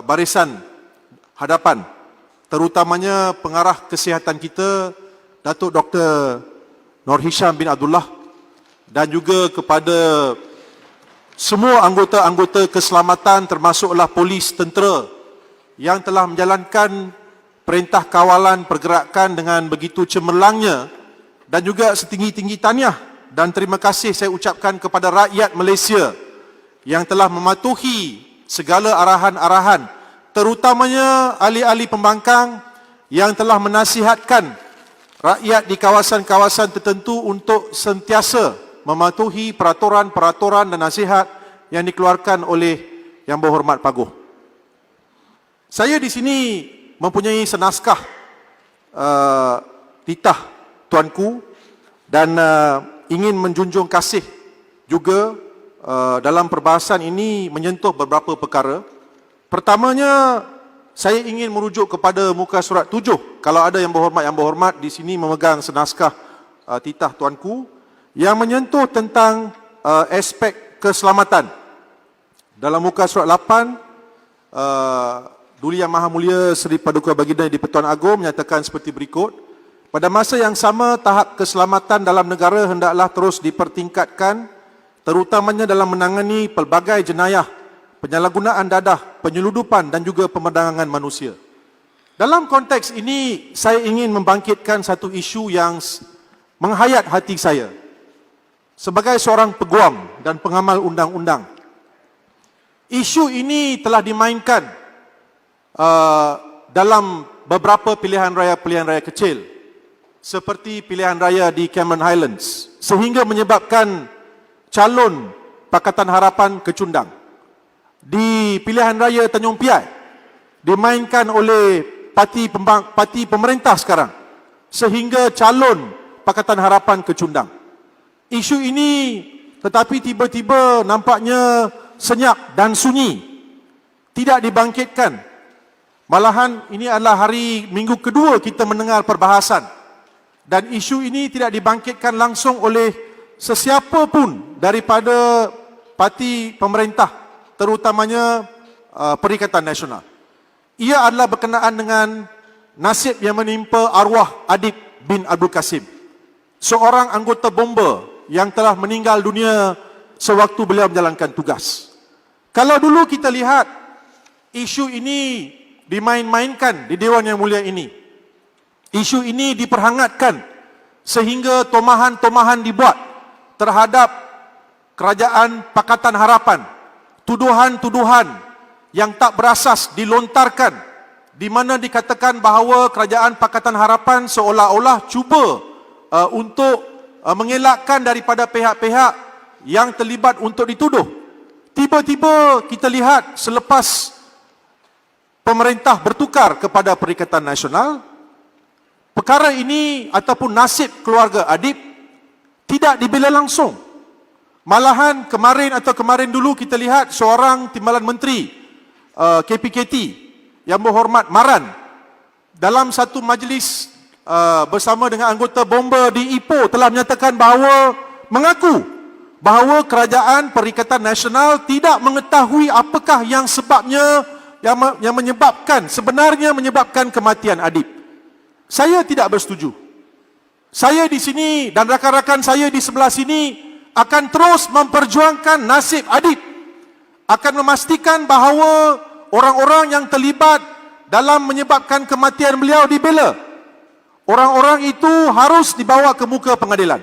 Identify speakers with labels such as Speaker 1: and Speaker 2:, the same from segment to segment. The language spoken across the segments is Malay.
Speaker 1: barisan hadapan, terutamanya pengarah kesihatan kita, Datuk Dr. Nur Hisham bin Abdullah, dan juga kepada semua anggota-anggota keselamatan termasuklah polis, tentera yang telah menjalankan perintah kawalan pergerakan dengan begitu cemerlangnya, dan juga setinggi-tinggi tahniah dan terima kasih saya ucapkan kepada rakyat Malaysia yang telah mematuhi segala arahan-arahan, terutamanya ahli-ahli pembangkang yang telah menasihatkan rakyat di kawasan-kawasan tertentu untuk sentiasa mematuhi peraturan-peraturan dan nasihat yang dikeluarkan oleh Yang Berhormat Paguh. Saya di sini mempunyai senaskah titah tuanku dan ingin menjunjung kasih juga dalam perbahasan ini menyentuh beberapa perkara. Pertamanya, saya ingin merujuk kepada muka surat 7. Kalau ada Yang Berhormat di sini memegang senaskah titah tuanku yang menyentuh tentang aspek keselamatan. Dalam muka surat 8, Duli Yang Maha Mulia Seri Paduka Baginda di-Pertuan Agong menyatakan seperti berikut. Pada masa yang sama, tahap keselamatan dalam negara hendaklah terus dipertingkatkan, terutamanya dalam menangani pelbagai jenayah, penyalahgunaan dadah, penyeludupan dan juga pemerdagangan manusia. Dalam konteks ini, saya ingin membangkitkan satu isu yang menghayat hati saya sebagai seorang peguam dan pengamal undang-undang. Isu ini telah dimainkan dalam beberapa pilihan raya kecil, seperti pilihan raya di Cameron Highlands, sehingga menyebabkan calon Pakatan Harapan kecundang. Di pilihan raya Tanjung Piai, dimainkan oleh parti pemerintah sekarang, sehingga calon Pakatan Harapan kecundang. Isu ini tetapi tiba-tiba nampaknya senyap dan sunyi, tidak dibangkitkan. Malahan ini adalah minggu kedua kita mendengar perbahasan, dan isu ini tidak dibangkitkan langsung oleh sesiapa pun daripada parti pemerintah, terutamanya Perikatan Nasional. Ia adalah berkenaan dengan nasib yang menimpa arwah Adib bin Abdul Kasim, seorang anggota bomba yang telah meninggal dunia sewaktu beliau menjalankan tugas. Kalau dulu kita lihat isu ini dimain-mainkan di Dewan Yang Mulia ini, isu ini diperhangatkan sehingga tomahan-tomahan dibuat terhadap Kerajaan Pakatan Harapan, tuduhan-tuduhan yang tak berasas dilontarkan, di mana dikatakan bahawa Kerajaan Pakatan Harapan seolah-olah cuba untuk mengelakkan daripada pihak-pihak yang terlibat untuk dituduh. Tiba-tiba kita lihat selepas pemerintah bertukar kepada Perikatan Nasional, perkara ini ataupun nasib keluarga Adib tidak dibela langsung. Malahan kemarin dulu kita lihat seorang timbalan menteri KPKT Yang Berhormat Maran dalam satu majlis bersama dengan anggota bomba di Ipoh telah menyatakan mengaku bahawa Kerajaan Perikatan Nasional tidak mengetahui apakah yang sebabnya yang sebenarnya menyebabkan kematian Adib. Saya tidak bersetuju. Saya di sini dan rakan-rakan saya di sebelah sini akan terus memperjuangkan nasib Adib, akan memastikan bahawa orang-orang yang terlibat dalam menyebabkan kematian beliau dibela. Orang-orang itu harus dibawa ke muka pengadilan.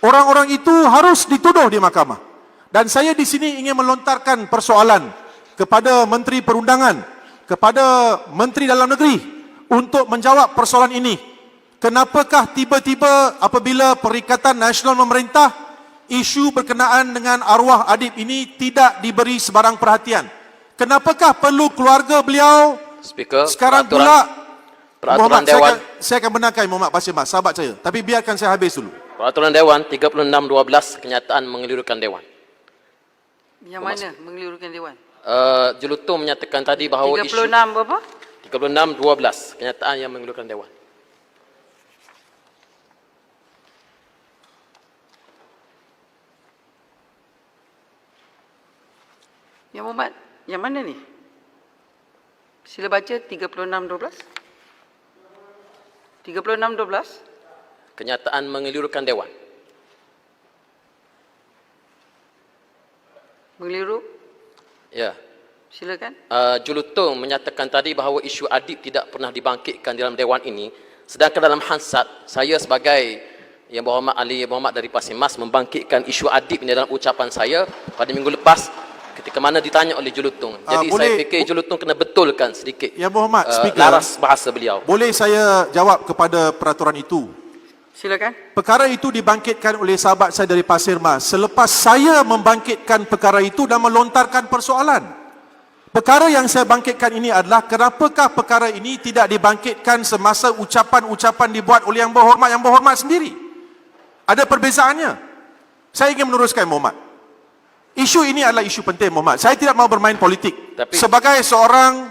Speaker 1: Orang-orang itu harus dituduh di mahkamah. Dan saya di sini ingin melontarkan persoalan kepada Menteri Perundangan, kepada Menteri Dalam Negeri untuk menjawab persoalan ini. Kenapakah tiba-tiba apabila Perikatan Nasional memerintah, isu berkenaan dengan arwah Adib ini tidak diberi sebarang perhatian? Kenapakah perlu keluarga beliau
Speaker 2: Speaker,
Speaker 1: sekarang pula
Speaker 2: Peraturan Dewan.
Speaker 1: Saya akan benarkan Muhammad Pasir Mas, sahabat saya. Tapi biarkan saya habis dulu.
Speaker 2: Peraturan Dewan 36/12, kenyataan mengelirukan Dewan.
Speaker 3: Yang mana mengelirukan Dewan?
Speaker 2: Jelutung menyatakan tadi bahawa
Speaker 3: 36
Speaker 2: isu
Speaker 3: berapa?
Speaker 2: 36/12, kenyataan yang mengelirukan Dewan.
Speaker 3: Yang Muhammad, yang mana ni? Sila baca 36.12. 36.12.
Speaker 2: Kenyataan mengelirukan Dewan.
Speaker 3: Mengeliru.
Speaker 2: Ya.
Speaker 3: Silakan.
Speaker 2: Julutong menyatakan tadi bahawa isu adib tidak pernah dibangkitkan dalam Dewan ini. Sedangkan dalam Hansard, saya sebagai Yang Berhormat Ali Muhammad dari Pasir Mas membangkitkan isu adib ini dalam ucapan saya pada minggu lepas ketika mana ditanya oleh Julutong. Jadi saya fikir Julutong kena betulkan sedikit
Speaker 1: Yang Berhormat, Speaker,
Speaker 2: laras bahasa beliau.
Speaker 1: boleh saya jawab kepada peraturan itu?
Speaker 3: Silakan.
Speaker 1: Perkara itu dibangkitkan oleh sahabat saya dari Pasir Mas selepas saya membangkitkan perkara itu dan melontarkan persoalan. Perkara yang saya bangkitkan ini adalah kenapakah perkara ini tidak dibangkitkan semasa ucapan-ucapan dibuat oleh Yang Berhormat sendiri? Ada perbezaannya. Saya ingin meneruskan, Muhammad. Isu ini adalah isu penting, Muhammad. Saya tidak mau bermain politik.
Speaker 2: Tapi,
Speaker 1: sebagai seorang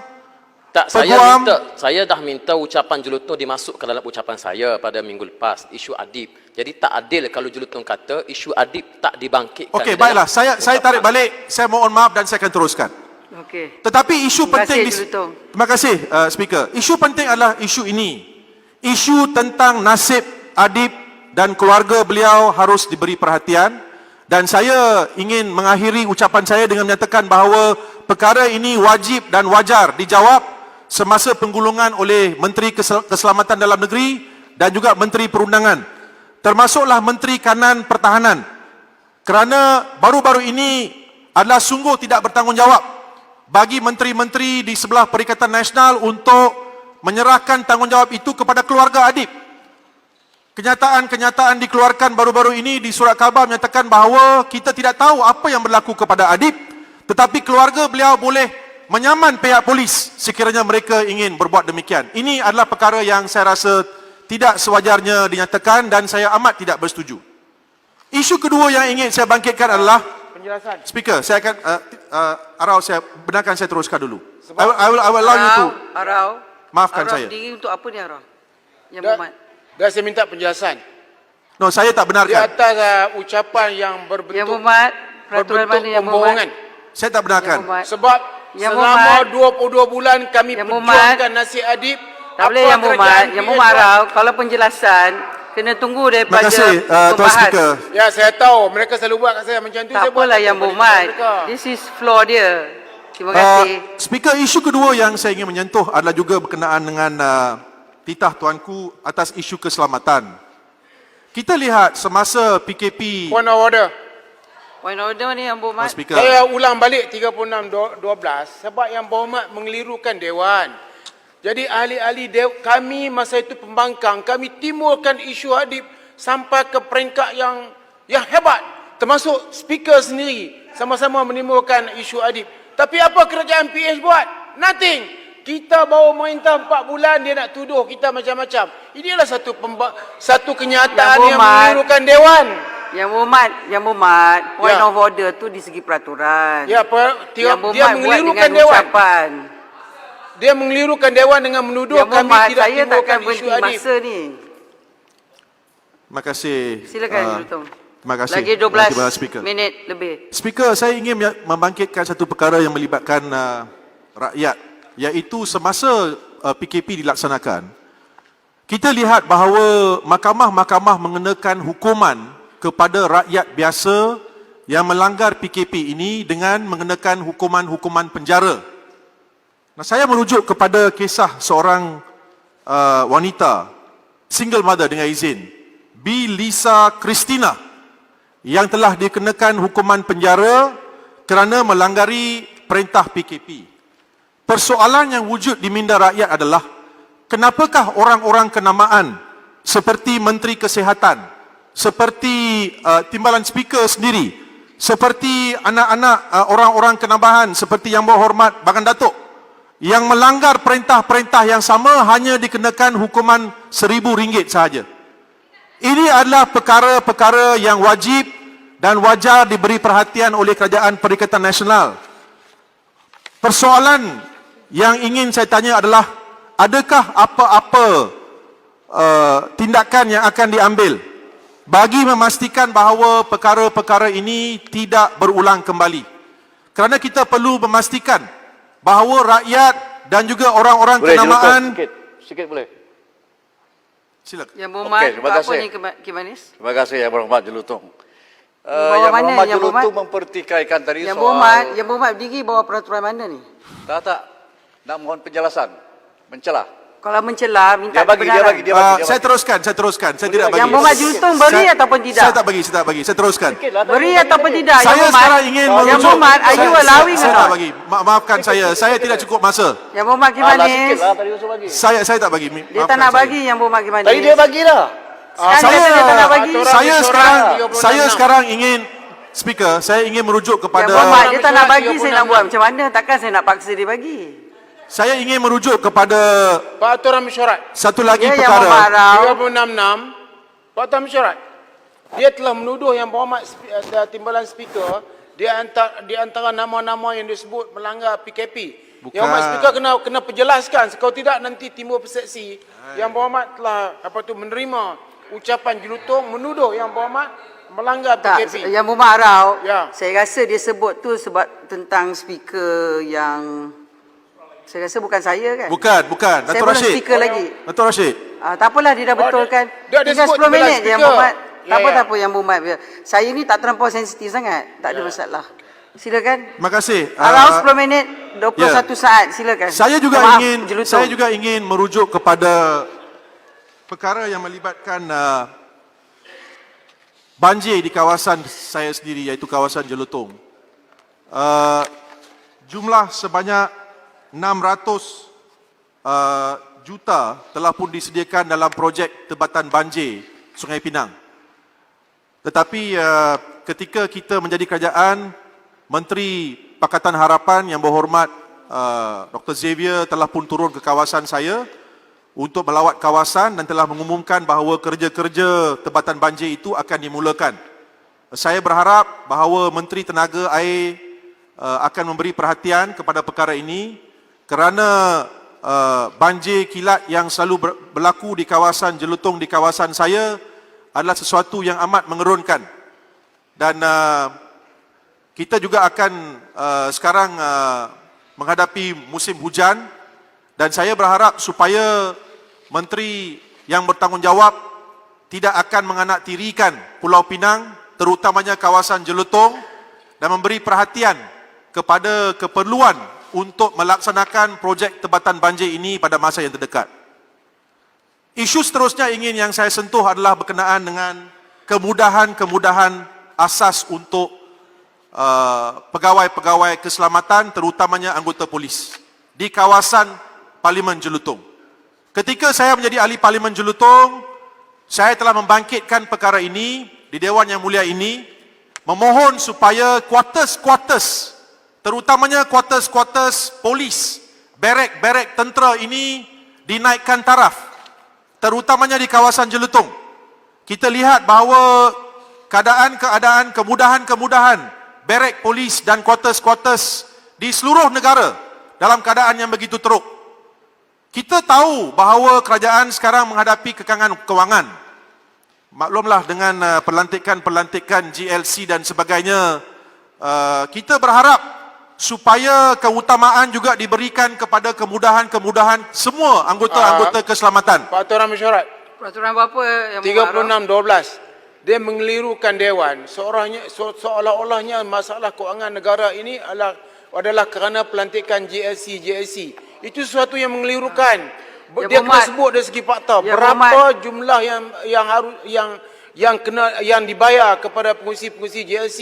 Speaker 2: tak,
Speaker 1: peguam,
Speaker 2: saya dah minta ucapan Julutong dimasukkan dalam ucapan saya pada minggu lepas, isu adib. Jadi tak adil kalau Julutong kata isu adib tak dibangkitkan.
Speaker 1: okey, baiklah. Saya tarik balik. Saya mohon maaf dan saya akan teruskan.
Speaker 3: Okey.
Speaker 1: Tetapi isu
Speaker 3: Terima
Speaker 1: penting
Speaker 3: kasih, Julutong.
Speaker 1: Terima kasih, Speaker. Isu penting adalah isu ini. Isu tentang nasib adib dan keluarga beliau harus diberi perhatian, dan saya ingin mengakhiri ucapan saya dengan menyatakan bahawa perkara ini wajib dan wajar dijawab semasa penggulungan oleh Menteri Keselamatan Dalam Negeri dan juga Menteri Perundangan, termasuklah Menteri Kanan Pertahanan, kerana baru-baru ini adalah sungguh tidak bertanggungjawab bagi menteri-menteri di sebelah Perikatan Nasional untuk menyerahkan tanggungjawab itu kepada keluarga adib. Kenyataan-kenyataan dikeluarkan baru-baru ini di surat khabar menyatakan bahawa kita tidak tahu apa yang berlaku kepada adib, tetapi keluarga beliau boleh menyaman pihak polis sekiranya mereka ingin berbuat demikian. Ini adalah perkara yang saya rasa tidak sewajarnya dinyatakan dan saya amat tidak bersetuju. Isu kedua yang ingin saya bangkitkan adalah
Speaker 4: penjelasan.
Speaker 1: Speaker, saya akan Arau, saya benarkan saya teruskan dulu. I will allow you to.
Speaker 3: Arau.
Speaker 1: Maafkan
Speaker 3: Arau
Speaker 1: saya.
Speaker 3: sendiri untuk apa ni, Arau? Yang
Speaker 4: Dan,
Speaker 3: Muhammad.
Speaker 4: dan saya minta penjelasan.
Speaker 1: No, saya tak
Speaker 4: Di
Speaker 1: benarkan.
Speaker 4: atas ucapan yang berbentuk
Speaker 3: Yang Muhammad. Peraturan mana Yang Muhammad?
Speaker 4: pembohongan.
Speaker 1: Saya tak benarkan.
Speaker 3: Yang Muhammad.
Speaker 4: Sebab
Speaker 3: Yang
Speaker 4: selama
Speaker 3: Muhammad.
Speaker 4: 22 bulan kami
Speaker 3: Yang
Speaker 4: perjuangkan nasib adib.
Speaker 3: Tak boleh Yang Muhammad. Yang Muhammad, Arau. Kalau penjelasan, kena tunggu
Speaker 1: Terima
Speaker 3: daripada
Speaker 1: kasih, Tuan
Speaker 3: pembahas.
Speaker 1: Speaker.
Speaker 4: Ya, saya tahu. Mereka selalu buat kat saya macam tu.
Speaker 3: Tak
Speaker 4: saya buat
Speaker 3: apalah
Speaker 4: kat
Speaker 3: Yang
Speaker 4: mereka.
Speaker 3: Muhammad. This is floor dia. Terima kasih.
Speaker 1: Speaker, isu kedua yang saya ingin menyentuh adalah juga berkenaan dengan titah tuanku atas isu keselamatan. Kita lihat semasa PKP.
Speaker 4: Point of order.
Speaker 3: Point order ni Yang
Speaker 1: Tuan
Speaker 3: Muhammad.
Speaker 1: Speaker.
Speaker 4: Saya ulang balik 36.12 sebab Yang Berhormat mengelirukan Dewan. Jadi ahli-ahli kami masa itu pembangkang, kami timurkan isu adib sampai ke peringkat yang hebat. Termasuk speaker sendiri sama-sama menimbulkan isu adib. Tapi apa kerajaan PH buat? Nothing. Kita baru merintah 4 bulan, dia nak tuduh kita macam-macam. Inilah satu kenyataan yang mengelirukan Dewan.
Speaker 3: Yang Muhammad, point
Speaker 4: Ya.
Speaker 3: of order tu di segi peraturan.
Speaker 4: Ya, dia
Speaker 3: Yang Muhammad buat
Speaker 4: mengelirukan
Speaker 3: dengan
Speaker 4: Dewan.
Speaker 3: ucapan.
Speaker 4: Dia mengelirukan Dewan dengan menuduh
Speaker 3: Yang
Speaker 4: kami
Speaker 3: Muhammad,
Speaker 4: tidak
Speaker 3: saya takkan
Speaker 4: timbulkan isu
Speaker 3: berhenti
Speaker 4: adib.
Speaker 3: masa ni.
Speaker 1: Terima kasih.
Speaker 3: Silakan, Julutong.
Speaker 1: Terima kasih.
Speaker 3: Lagi
Speaker 1: Terima kasih,
Speaker 3: 12
Speaker 1: Speaker.
Speaker 3: minit lebih.
Speaker 1: Speaker, saya ingin membangkitkan satu perkara yang melibatkan rakyat, iaitu semasa PKP dilaksanakan, kita lihat bahawa mahkamah-mahkamah mengenakan hukuman kepada rakyat biasa yang melanggar PKP ini dengan mengenakan hukuman-hukuman penjara. Nah, saya merujuk kepada kisah seorang wanita, single mother dengan izin, B. Lisa Christina, yang telah dikenakan hukuman penjara kerana melanggari perintah PKP. Persoalan yang wujud di minda rakyat adalah, kenapakah orang-orang kenamaan seperti Menteri Kesihatan, seperti Timbalan Speaker sendiri, seperti anak-anak orang-orang kenabahan seperti Yang Berhormat Bagan Datuk, yang melanggar perintah-perintah yang sama hanya dikenakan hukuman RM1,000 sahaja. Ini adalah perkara-perkara yang wajib dan wajar diberi perhatian oleh Kerajaan Perikatan Nasional. Persoalan yang ingin saya tanya adalah, adakah apa-apa tindakan yang akan diambil bagi memastikan bahawa perkara-perkara ini tidak berulang kembali? Kerana kita perlu memastikan bahawa rakyat dan juga orang-orang
Speaker 5: Boleh
Speaker 1: kenamaan.
Speaker 5: sikit, sikit boleh.
Speaker 1: Silakan.
Speaker 3: Yang berhormat,
Speaker 5: Okey, terima
Speaker 3: apa
Speaker 5: kasih.
Speaker 3: ni Kim Manis?
Speaker 5: Terima kasih Yang Berhormat Jelutong.
Speaker 3: Bawah
Speaker 5: Yang
Speaker 3: mana,
Speaker 5: Berhormat
Speaker 3: Yang
Speaker 5: Jelutong
Speaker 3: Berhormat?
Speaker 5: mempertikaikan tadi
Speaker 3: Yang
Speaker 5: soal...
Speaker 3: berhormat berdiri bawah peraturan mana ni?
Speaker 5: Tak. Nak mohon penjelasan. Mencelah.
Speaker 3: Kalau mencela, minta
Speaker 5: Dia bagi.
Speaker 1: Saya teruskan. Saya tidak bagi.
Speaker 3: Yang berhormat Jelutong beri
Speaker 1: Saya-
Speaker 3: ataupun tidak?
Speaker 1: Saya tak bagi. Saya teruskan.
Speaker 3: Beri ataupun tidak?
Speaker 1: Saya
Speaker 3: Yang berhormat,
Speaker 1: sekarang ingin
Speaker 3: Yang
Speaker 1: merujuk.
Speaker 3: berhormat, are you allowing
Speaker 1: Saya
Speaker 3: or
Speaker 1: tak
Speaker 3: not?
Speaker 1: bagi. Maafkan saya tidak cukup masa.
Speaker 3: Yang berhormat Kim
Speaker 5: Alah,
Speaker 3: Manis,
Speaker 5: sikit lah tadi Yusuf bagi.
Speaker 1: Saya tak bagi.
Speaker 3: dia
Speaker 1: Maafkan
Speaker 3: tak nak
Speaker 1: saya.
Speaker 3: bagi Yang berhormat Kim Manis.
Speaker 5: Tadi dia bagi dah.
Speaker 3: Sekarang
Speaker 1: Saya-
Speaker 3: dia tak nak bagi.
Speaker 4: Aturan
Speaker 1: Saya sekarang
Speaker 4: 36.
Speaker 1: sekarang ingin speaker, saya ingin merujuk
Speaker 3: Yang
Speaker 1: kepada
Speaker 3: berhormat, dia tak nak
Speaker 4: Mesyuarat
Speaker 3: bagi, saya nak
Speaker 4: 36.
Speaker 3: buat macam mana? Takkan saya nak paksa dia bagi.
Speaker 1: saya ingin merujuk kepada
Speaker 4: Peraturan mesyuarat
Speaker 1: satu lagi
Speaker 3: Dia yang
Speaker 1: perkara.
Speaker 3: memarau.
Speaker 4: 366 Peraturan mesyuarat. Dia telah menuduh Yang Berhormat Timbalan Speaker di antara nama-nama yang disebut melanggar PKP.
Speaker 1: Bukan.
Speaker 4: Yang Berhormat Speaker kena perjelaskan, kalau tidak nanti timbul persepsi Yang Berhormat telah menerima ucapan Jelutong menuduh Yang Berhormat melanggar
Speaker 3: Tak,
Speaker 4: PKP.
Speaker 3: yang memarau,
Speaker 4: Ya.
Speaker 3: saya rasa dia sebut tu sebab tentang speaker yang... Saya rasa bukan saya kan?
Speaker 1: Bukan.
Speaker 3: Saya
Speaker 1: Datuk
Speaker 3: belum
Speaker 1: Rashid.
Speaker 3: speaker lagi.
Speaker 1: Datuk Rashid.
Speaker 3: Tak apalah, dia dah betulkan.
Speaker 4: dia
Speaker 3: Tinggal
Speaker 4: sebut
Speaker 3: 10 minit je Yang
Speaker 4: speaker.
Speaker 3: Berhormat.
Speaker 4: Ya,
Speaker 3: Tak apa,
Speaker 4: ya.
Speaker 3: tak apa Yang Berhormat. Saya ni tak terlampau sensitif sangat. Tak ada masalah. Silakan.
Speaker 1: Terima kasih.
Speaker 3: Around 10 minit, 21 saat. Silakan.
Speaker 1: Saya juga
Speaker 3: Maaf,
Speaker 1: ingin
Speaker 3: Jelutong.
Speaker 1: saya juga ingin merujuk kepada perkara yang melibatkan banjir di kawasan saya sendiri, iaitu kawasan Jelutong. Jumlah sebanyak 600 juta telah pun disediakan dalam projek tebatan banjir Sungai Pinang. Tetapi ketika kita menjadi kerajaan, Menteri Pakatan Harapan Yang Berhormat Dr. Xavier telah pun turun ke kawasan saya untuk melawat kawasan dan telah mengumumkan bahawa kerja-kerja tebatan banjir itu akan dimulakan. Saya berharap bahawa Menteri Tenaga Air akan memberi perhatian kepada perkara ini kerana banjir kilat yang selalu berlaku di kawasan Jelutong, di kawasan saya adalah sesuatu yang amat mengerunkan. Dan kita juga akan sekarang menghadapi musim hujan dan saya berharap supaya Menteri yang bertanggungjawab tidak akan menganaktirikan Pulau Pinang, terutamanya kawasan Jelutong, dan memberi perhatian kepada keperluan untuk melaksanakan projek tebatan banjir ini pada masa yang terdekat. Isu seterusnya yang saya sentuh adalah berkenaan dengan kemudahan-kemudahan asas untuk pegawai-pegawai keselamatan, terutamanya anggota polis di kawasan Parlimen Jelutong. Ketika saya menjadi ahli Parlimen Jelutong, saya telah membangkitkan perkara ini di Dewan Yang Mulia ini, memohon supaya kuartus-kuartus, terutamanya kuartus-kuartus polis, barek-barek tentera ini dinaikkan taraf, terutamanya di kawasan Jelutong. Kita lihat bahawa keadaan-keadaan, kemudahan-kemudahan barek polis dan kuartus-kuartus di seluruh negara dalam keadaan yang begitu teruk. Kita tahu bahawa kerajaan sekarang menghadapi kekangan kewangan. Maklumlah dengan pelantikan-pelantikan GLC dan sebagainya, kita berharap supaya keutamaan juga diberikan kepada kemudahan-kemudahan semua anggota-anggota keselamatan.
Speaker 4: Peraturan mesyuarat
Speaker 3: Peraturan berapa Yang Berhormat?
Speaker 4: 36/12. Dia mengelirukan Dewan seolah-olahnya masalah kewangan negara ini adalah kerana pelantikan GLC. Itu sesuatu yang mengelirukan.
Speaker 3: Yang
Speaker 4: Dia kena
Speaker 3: Berhormat.
Speaker 4: sebut dari segi fakta.
Speaker 3: Yang
Speaker 4: Berapa
Speaker 3: Berhormat.
Speaker 4: jumlah yang dibayar kepada pengurusi-pengurusi GLC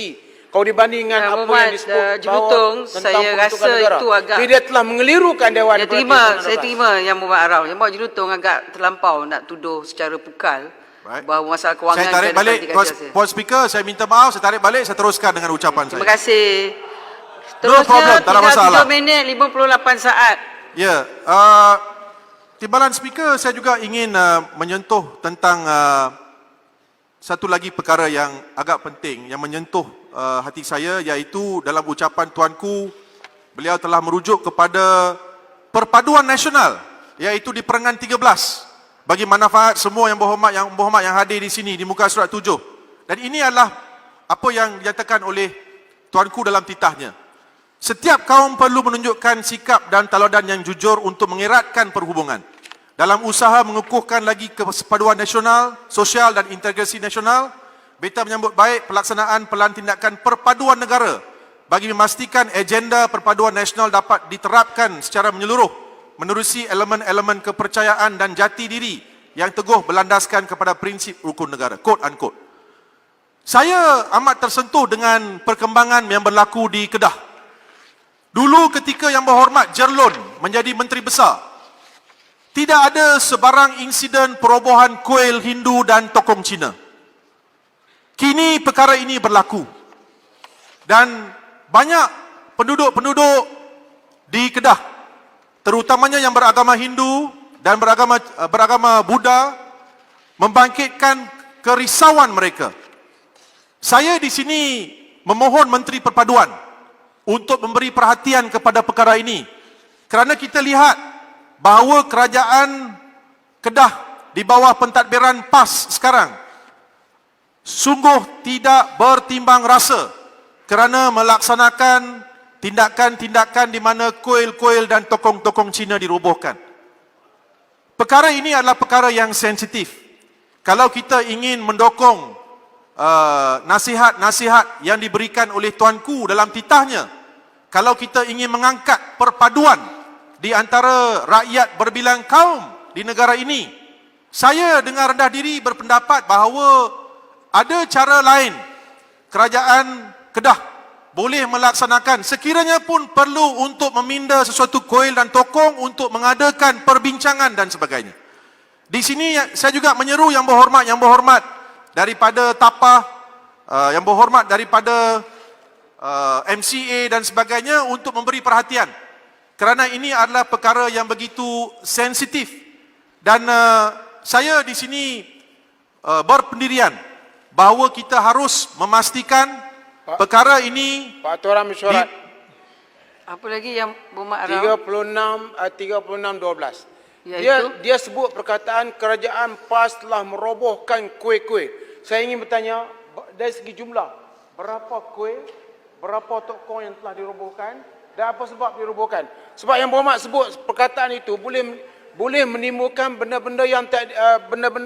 Speaker 4: kalau dibandingkan
Speaker 3: Yang
Speaker 4: apa
Speaker 3: Berhormat,
Speaker 4: yang disebut
Speaker 3: Jelutong,
Speaker 4: tentang
Speaker 3: saya
Speaker 4: peruntukan
Speaker 3: rasa
Speaker 4: negara.
Speaker 3: itu agak-
Speaker 4: Jadi dia telah mengelirukan Dewan.
Speaker 3: Saya terima Yang Berhormat Arau. Yang Berhormat Jelutong agak terlampau nak tuduh secara pukal
Speaker 1: Right.
Speaker 3: bahawa masalah kewangan
Speaker 1: Saya tarik
Speaker 3: ada
Speaker 1: balik,
Speaker 3: pelantikan jasa.
Speaker 1: Puan Speaker, saya minta maaf, saya tarik balik, saya teruskan dengan ucapan
Speaker 3: Terima
Speaker 1: saya.
Speaker 3: kasih.
Speaker 1: No
Speaker 3: Terusnya
Speaker 1: problem, tak ada
Speaker 3: tinggal
Speaker 1: masalah.
Speaker 3: 7 minit 58 saat.
Speaker 1: Ya, Timbalan Speaker, saya juga ingin menyentuh tentang satu lagi perkara yang agak penting, yang menyentuh hati saya, iaitu dalam ucapan Tuanku, beliau telah merujuk kepada perpaduan nasional, iaitu di Perangan 13, bagi manfaat semua yang berhormat yang hadir di sini, di muka surat 7. Dan ini adalah apa yang dinyatakan oleh Tuanku dalam titahnya. Setiap kaum perlu menunjukkan sikap dan teladan yang jujur untuk mengeratkan perhubungan. Dalam usaha mengukuhkan lagi kesepaduan nasional, sosial dan integrasi nasional, Beta menyambut baik pelaksanaan pelan tindakan perpaduan negara bagi memastikan agenda perpaduan nasional dapat diterapkan secara menyeluruh menerusi elemen-elemen kepercayaan dan jati diri yang teguh berlandaskan kepada prinsip rukun negara. Quote unquote. Saya amat tersentuh dengan perkembangan yang berlaku di Kedah. Dulu ketika Yang Berhormat Jerlon menjadi Menteri Besar, tidak ada sebarang insiden perobohan kuil Hindu dan tokong Cina. Kini perkara ini berlaku dan banyak penduduk-penduduk di Kedah, terutamanya yang beragama Hindu dan beragama Buddha, membangkitkan kerisauan mereka. Saya di sini memohon Menteri Perpaduan untuk memberi perhatian kepada perkara ini, kerana kita lihat bahawa kerajaan Kedah di bawah pentadbiran PAS sekarang sungguh tidak bertimbang rasa kerana melaksanakan tindakan-tindakan di mana kuil-kuil dan tokong-tokong Cina dirobohkan. Perkara ini adalah perkara yang sensitif. Kalau kita ingin mendokong nasihat-nasihat yang diberikan oleh Tuanku dalam titahnya, kalau kita ingin mengangkat perpaduan di antara rakyat berbilang kaum di negara ini, saya dengan rendah diri berpendapat bahawa ada cara lain kerajaan Kedah boleh melaksanakan, sekiranya pun perlu untuk meminda sesuatu kuil dan tokong untuk mengadakan perbincangan dan sebagainya. Di sini saya juga menyeru Yang Berhormat daripada Tapah, Yang Berhormat daripada MCA dan sebagainya untuk memberi perhatian, kerana ini adalah perkara yang begitu sensitif. Dan saya di sini berpendirian bahawa kita harus memastikan perkara ini.
Speaker 4: Pak Tuan Mesyuarat,
Speaker 3: Apa lagi Yang Berhormat Arau?
Speaker 4: 36-12.
Speaker 3: Iaitu?
Speaker 4: Dia sebut perkataan kerajaan PAS telah merobohkan kuil-kuil. Saya ingin bertanya, dari segi jumlah, berapa kuil, berapa tokong yang telah dirobohkan dan apa sebab dirobohkan? Sebab Yang Berhormat sebut perkataan itu boleh menimbulkan benda-benda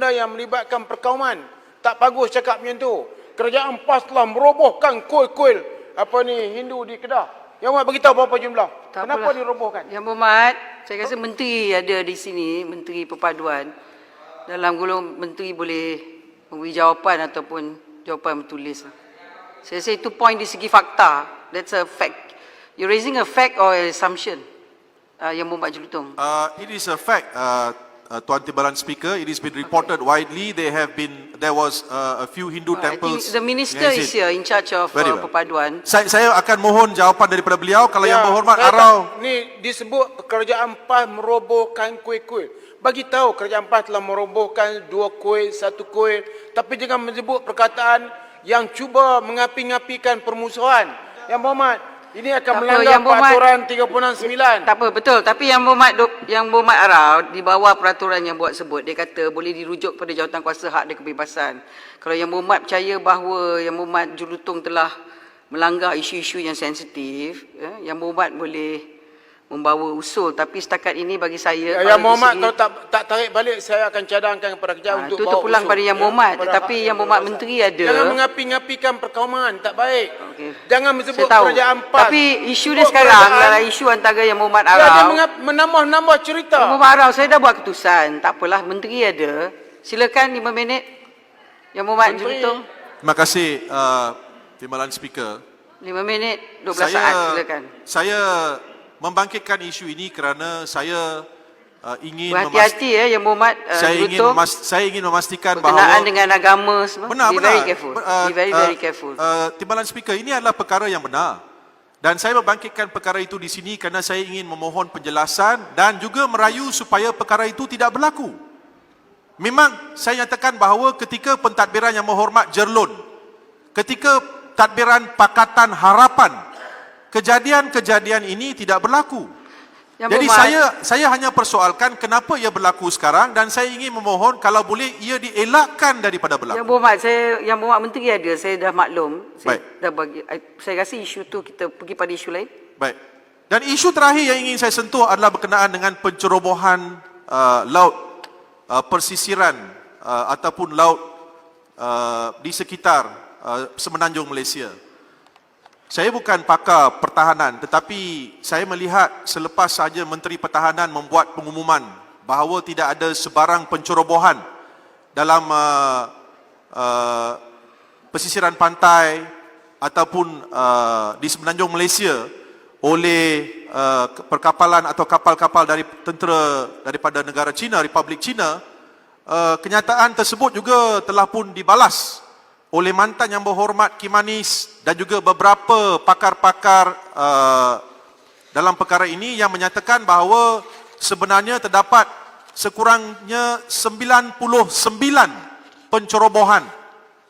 Speaker 4: yang melibatkan perkauman. Tak bagus cakap macam tu. Kerajaan PAS telah merobohkan kuil-kuil Hindu di Kedah. Yang Berhormat beritahu berapa jumlah?
Speaker 3: Tak
Speaker 4: Kenapa
Speaker 3: apalah.
Speaker 4: dirobohkan?
Speaker 3: Yang Berhormat, saya rasa menteri ada di sini, Menteri Perpaduan. Dalam golong menteri boleh memberi jawapan ataupun jawapan bertulis. Saya rasa itu point di segi fakta. That's a fact. You're raising a fact or an assumption, Yang Berhormat Jelutong.
Speaker 1: It is a fact, Tuan Timbalan Speaker. It has been reported widely. There was a few Hindu
Speaker 3: I think
Speaker 1: temples.
Speaker 3: the minister is here in charge of
Speaker 1: Very well.
Speaker 3: Perpaduan.
Speaker 1: Saya akan mohon jawapan daripada beliau. Kalau Yang Berhormat
Speaker 4: saya
Speaker 1: Arau,
Speaker 4: ni disebut kerajaan PAS merobohkan kuil-kuil. Bagi tahu kerajaan PAS telah merobohkan 2 kuil, 1 kuil, tapi jangan menyebut perkataan yang cuba mengapi-ngapikan permusuhan. Yang Berhormat, ini akan
Speaker 3: Tak apa,
Speaker 4: melanggar
Speaker 3: Yang Berhormat-
Speaker 4: peraturan 369.
Speaker 3: Tak apa, betul. Tapi Yang Berhormat Arau, di bawah peraturan yang buat sebut, dia kata boleh dirujuk pada jawatankuasa hak dan kebebasan. Kalau Yang Berhormat percaya bahawa Yang Berhormat Jelutong telah melanggar isu-isu yang sensitif, Yang Berhormat boleh membawa usul. Tapi setakat ini bagi saya...
Speaker 4: Yang Berhormat
Speaker 3: kalau
Speaker 4: kalau tak tarik balik, saya akan cadangkan kepada kerajaan untuk
Speaker 3: itu
Speaker 4: bawa
Speaker 3: terpulang
Speaker 4: usul.
Speaker 3: pada Yang Berhormat.
Speaker 4: kepada
Speaker 3: Tetapi
Speaker 4: hak
Speaker 3: Yang Berhormat
Speaker 4: kebebasan.
Speaker 3: Menteri ada...
Speaker 4: Jangan mengapi-ngapikan perkauman, tak baik.
Speaker 3: Okey.
Speaker 4: Jangan menyebut
Speaker 3: Saya tahu.
Speaker 4: kerajaan PAS.
Speaker 3: Tapi isu dia
Speaker 4: Sebut
Speaker 3: sekarang
Speaker 4: kerajaan-
Speaker 3: adalah isu antara Yang Berhormat
Speaker 4: Ya, dia
Speaker 3: Arau.
Speaker 4: menambah cerita.
Speaker 3: Yang Berhormat Arau, saya dah buat keputusan. Tak apalah, Menteri ada. Silakan 5 minit. Yang Berhormat
Speaker 4: Menteri.
Speaker 3: Jelutong.
Speaker 1: terima kasih Timbalan Speaker.
Speaker 3: 5 minit, 12 saat. Silakan.
Speaker 1: Saya membangkitkan isu ini kerana saya ingin
Speaker 3: Berhati-hati Yang Berhormat Jelutong.
Speaker 1: saya ingin memastikan
Speaker 3: Berkenaan
Speaker 1: bahawa
Speaker 3: dengan agama semua.
Speaker 1: benar.
Speaker 3: Be very careful. Be very careful.
Speaker 1: Timbalan Speaker, ini adalah perkara yang benar. Dan saya membangkitkan perkara itu di sini kerana saya ingin memohon penjelasan dan juga merayu supaya perkara itu tidak berlaku. Memang saya nyatakan bahawa ketika pentadbiran Yang Berhormat Jerlon, ketika tadbiran Pakatan Harapan, kejadian-kejadian ini tidak berlaku.
Speaker 3: Yang
Speaker 1: Jadi
Speaker 3: Berhormat,
Speaker 1: saya hanya persoalkan kenapa ia berlaku sekarang dan saya ingin memohon kalau boleh ia dielakkan daripada
Speaker 3: Yang
Speaker 1: berlaku.
Speaker 3: Berhormat, Yang Berhormat Menteri ada. Saya dah maklum.
Speaker 1: Baik.
Speaker 3: Saya rasa isu tu kita pergi pada isu lain.
Speaker 1: Baik. Dan isu terakhir yang ingin saya sentuh adalah berkenaan dengan pencerobohan laut persisiran ataupun laut di sekitar semenanjung Malaysia. Saya bukan pakar pertahanan, tetapi saya melihat selepas saja Menteri Pertahanan membuat pengumuman bahawa tidak ada sebarang pencerobohan dalam pesisiran pantai ataupun di semenanjung Malaysia oleh perkapalan atau kapal-kapal dari tentera daripada negara China, Republik China, kenyataan tersebut juga telah pun dibalas oleh mantan yang berhormat Kim Manis dan juga beberapa pakar-pakar dalam perkara ini yang menyatakan bahawa sebenarnya terdapat sekurangnya 99 pencerobohan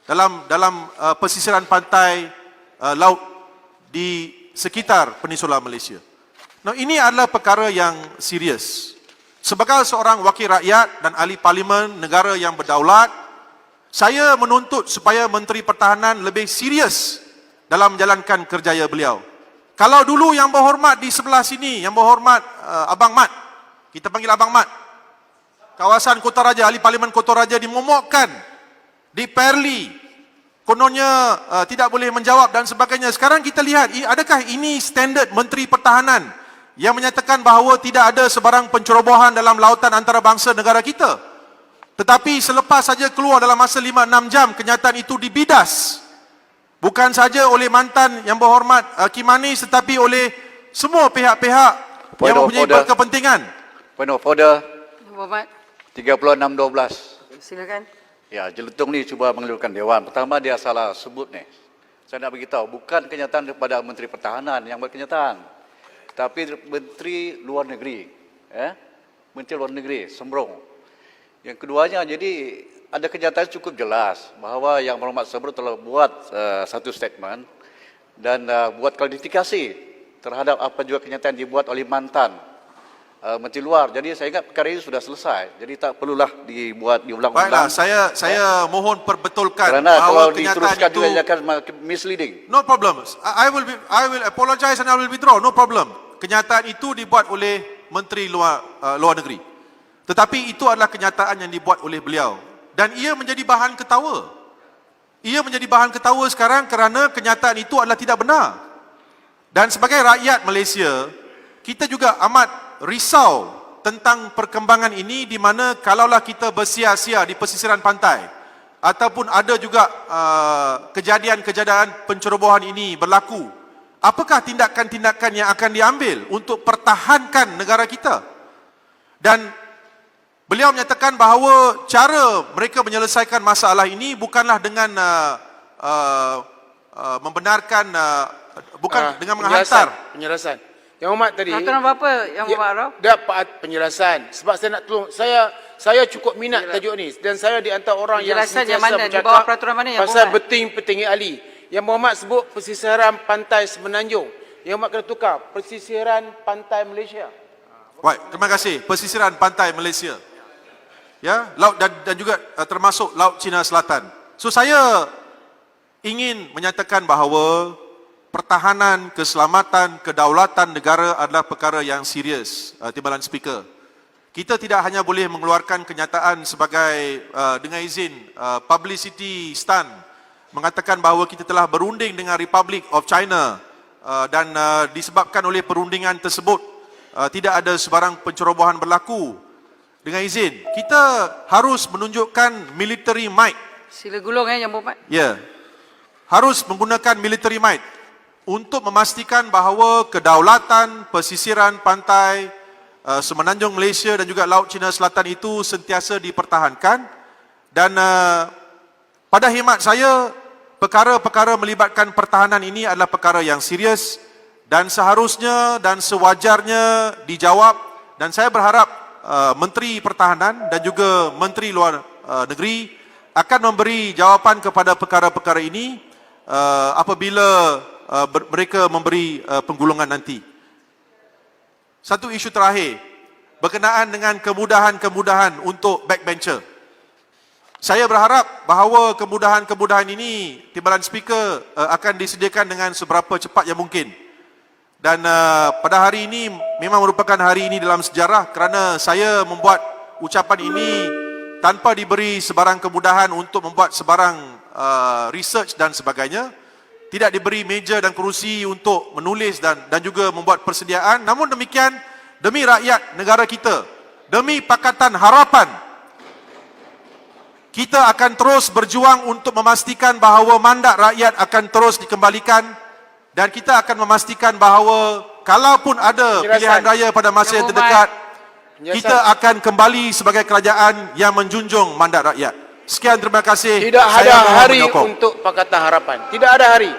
Speaker 1: dalam pesisiran pantai laut di sekitar Peninsula Malaysia. Nah, ini adalah perkara yang serius. Sebagai seorang wakil rakyat dan ahli parlimen negara yang berdaulat, saya menuntut supaya Menteri Pertahanan lebih serius dalam menjalankan kerjaya beliau. Kalau dulu yang berhormat di sebelah sini, yang berhormat Abang Mat, kita panggil Abang Mat, kawasan Kota Raja, ahli parlimen Kota Raja dimomokkan, diperli, kononnya tidak boleh menjawab dan sebagainya. Sekarang kita lihat, adakah ini standard Menteri Pertahanan yang menyatakan bahawa tidak ada sebarang pencerobohan dalam lautan antarabangsa negara kita? Tetapi selepas saja keluar dalam masa 5-6 jam, kenyataan itu dibidas. Bukan saja oleh mantan yang berhormat Kim Manis, tetapi oleh semua pihak-pihak yang mempunyai berkepentingan.
Speaker 5: Point of order
Speaker 3: Yang Berhormat,
Speaker 5: 36-12.
Speaker 3: silakan.
Speaker 5: Ya, Jelutong ni cuba mengelurkan Dewan. Pertama dia salah sebut ni. Saya nak beritahu, bukan kenyataan daripada Menteri Pertahanan yang buat kenyataan. Tapi Menteri Luar Negeri. Menteri Luar Negeri, Sembrong. Yang keduanya, jadi ada kenyataan cukup jelas bahawa Yang Berhormat Sembrong telah buat satu statement dan buat klarifikasi terhadap apa juga kenyataan dibuat oleh mantan Menteri Luar. Jadi saya ingat perkara ini sudah selesai. Jadi tak perlulah dibuat diulang-ulang.
Speaker 1: Baiklah, saya mohon perbetulkan
Speaker 5: Kerana
Speaker 1: bahawa
Speaker 5: kalau
Speaker 1: kenyataan
Speaker 5: diteruskan
Speaker 1: itu
Speaker 5: juga akan misleading.
Speaker 1: no problem. I will apologize and I will withdraw. No problem. Kenyataan itu dibuat oleh Menteri Luar Negeri. Tetapi itu adalah kenyataan yang dibuat oleh beliau dan ia menjadi bahan ketawa. Ia menjadi bahan ketawa sekarang kerana kenyataan itu adalah tidak benar. Dan sebagai rakyat Malaysia, kita juga amat risau tentang perkembangan ini di mana kalaulah kita bersia-sia di pesisiran pantai ataupun ada juga kejadian-kejadian pencerobohan ini berlaku, apakah tindakan-tindakan yang akan diambil untuk pertahankan negara kita? Dan beliau menyatakan bahawa cara mereka menyelesaikan masalah ini bukanlah dengan membenarkan, bukan dengan menghantar.
Speaker 4: Penjelasan. Yang Hormat tadi.
Speaker 3: Peraturan apa Yang Berhormat Arau?
Speaker 4: Dapat penjelasan. Sebab saya nak tolong. Saya cukup minat tajuk ni. Dan saya di antara orang yang
Speaker 3: Penjelasan yang
Speaker 4: sentiasa
Speaker 3: mana? Di
Speaker 4: bercakap
Speaker 3: bawah peraturan mana Yang
Speaker 4: pasal
Speaker 3: Berhormat?
Speaker 4: peting-peting ahli. Yang Berhormat sebut pesisiran pantai Semenanjung. Yang Hormat kena tukar. Pesisiran pantai Malaysia.
Speaker 1: Baik, terima kasih. Pesisiran pantai Malaysia. Ya, laut dan juga termasuk Laut Cina Selatan. So saya ingin menyatakan bahawa pertahanan, keselamatan, kedaulatan negara adalah perkara yang serius, Timbalan Speaker. Kita tidak hanya boleh mengeluarkan kenyataan sebagai dengan izin publicity stunt mengatakan bahawa kita telah berunding dengan Republic of China dan disebabkan oleh perundingan tersebut tidak ada sebarang pencerobohan berlaku. Dengan izin, kita harus menunjukkan military might.
Speaker 3: Sila gulung Yang Berhormat.
Speaker 1: Ya. Harus menggunakan military might untuk memastikan bahawa kedaulatan pesisiran pantai Semenanjung Malaysia dan juga Laut Cina Selatan itu sentiasa dipertahankan. Dan pada khidmat saya, perkara-perkara melibatkan pertahanan ini adalah perkara yang serius dan seharusnya dan sewajarnya dijawab. Dan saya berharap Menteri Pertahanan dan juga Menteri Luar Negeri akan memberi jawapan kepada perkara-perkara ini apabila mereka memberi penggulungan nanti. Satu isu terakhir berkenaan dengan kemudahan-kemudahan untuk backbencher. Saya berharap bahawa kemudahan-kemudahan ini, Timbalan Speaker, akan disediakan dengan seberapa cepat yang mungkin. Dan pada hari ini memang merupakan hari ini dalam sejarah kerana saya membuat ucapan ini tanpa diberi sebarang kemudahan untuk membuat sebarang research dan sebagainya. Tidak diberi meja dan kerusi untuk menulis dan juga membuat persediaan. Namun demikian, demi rakyat negara kita, demi Pakatan Harapan, kita akan terus berjuang untuk memastikan bahawa mandat rakyat akan terus dikembalikan dan kita akan memastikan bahawa kalaupun ada pilihan raya pada masa yang terdekat, kita akan kembali sebagai kerajaan yang menjunjung mandat rakyat. Sekian, terima kasih.
Speaker 4: Tidak ada
Speaker 1: Saya mohon
Speaker 4: hari
Speaker 1: menyokong.
Speaker 4: untuk Pakatan Harapan. Tidak ada hari.